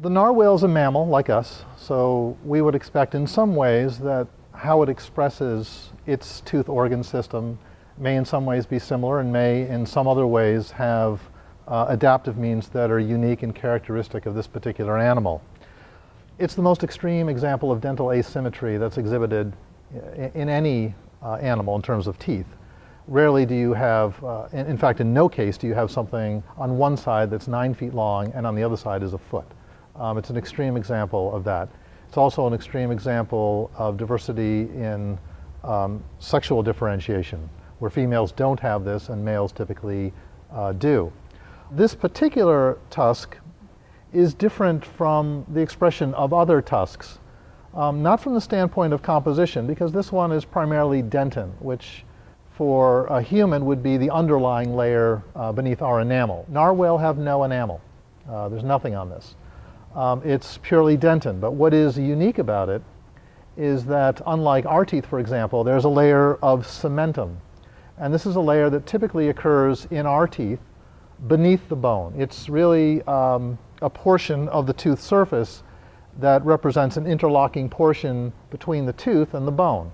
The narwhal is a mammal like us, so we would expect in some ways that how it expresses its tooth organ system may in some ways be similar and may in some other ways have adaptive means that are unique and characteristic of this particular animal. It's the most extreme example of dental asymmetry that's exhibited in any animal in terms of teeth. Rarely do you have, in fact in no case do you have something on one side that's 9 feet long and on the other side is a foot. It's an extreme example of that. It's also an extreme example of diversity in sexual differentiation, where females don't have this and males typically do. This particular tusk is different from the expression of other tusks, not from the standpoint of composition, because this one is primarily dentin, which for a human would be the underlying layer beneath our enamel. Narwhal have no enamel. There's nothing on this. It's purely dentin, but what is unique about it is that unlike our teeth, for example, there's a layer of cementum. And this is a layer that typically occurs in our teeth beneath the bone. It's really a portion of the tooth surface that represents an interlocking portion between the tooth and the bone.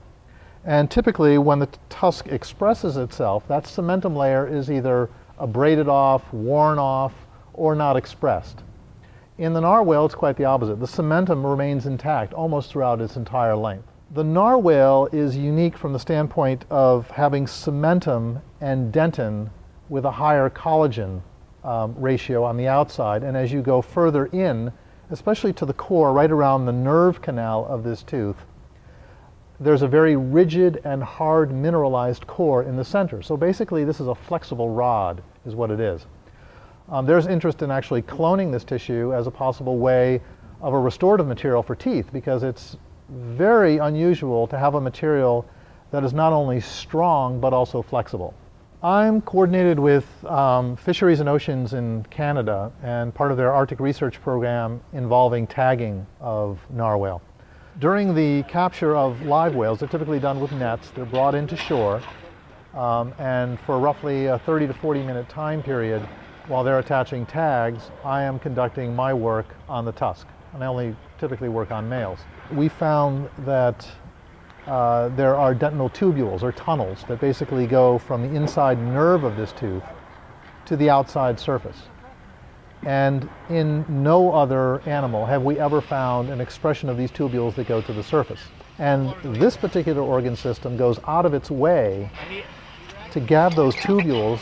And typically when the tusk expresses itself, that cementum layer is either abraded off, worn off, or not expressed. In the narwhal, it's quite the opposite. The cementum remains intact almost throughout its entire length. The narwhal is unique from the standpoint of having cementum and dentin with a higher collagen ratio on the outside. And as you go further in, especially to the core, right around the nerve canal of this tooth, there's a very rigid and hard mineralized core in the center. So basically this is a flexible rod, is what it is. There's interest in actually cloning this tissue as a possible way of a restorative material for teeth, because it's very unusual to have a material that is not only strong but also flexible. I'm coordinated with Fisheries and Oceans in Canada and part of their Arctic research program involving tagging of narwhal. During the capture of live whales, they're typically done with nets. They're brought into shore, and for roughly a 30 to 40 minute time period, while they're attaching tags, I am conducting my work on the tusk, and I only typically work on males. We found that there are dentinal tubules, or tunnels, that basically go from the inside nerve of this tooth to the outside surface. And in no other animal have we ever found an expression of these tubules that go to the surface. And this particular organ system goes out of its way to have those tubules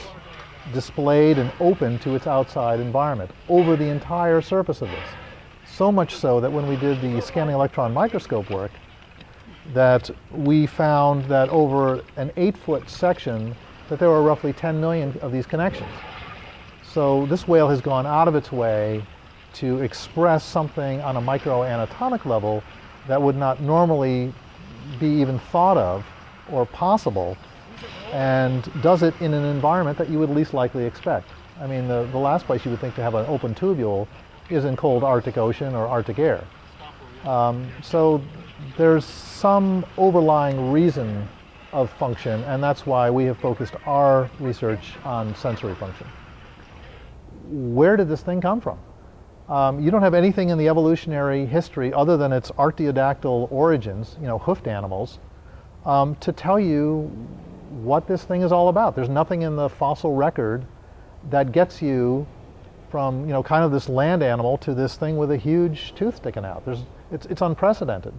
displayed and open to its outside environment over the entire surface of this. So much so that when we did the scanning electron microscope work, that we found that over an 8-foot section that there were roughly 10 million of these connections. So this whale has gone out of its way to express something on a microanatomic level that would not normally be even thought of or possible, and does it in an environment that you would least likely expect. I mean, the last place you would think to have an open tubule is in cold Arctic Ocean or Arctic air. So there's some overlying reason of function, and that's why we have focused our research on sensory function. Where did this thing come from? You don't have anything in the evolutionary history other than its artiodactyl origins, hoofed animals, to tell you what this thing is all about. There's nothing in the fossil record that gets you from, kind of this land animal to this thing with a huge tooth sticking out. It's unprecedented.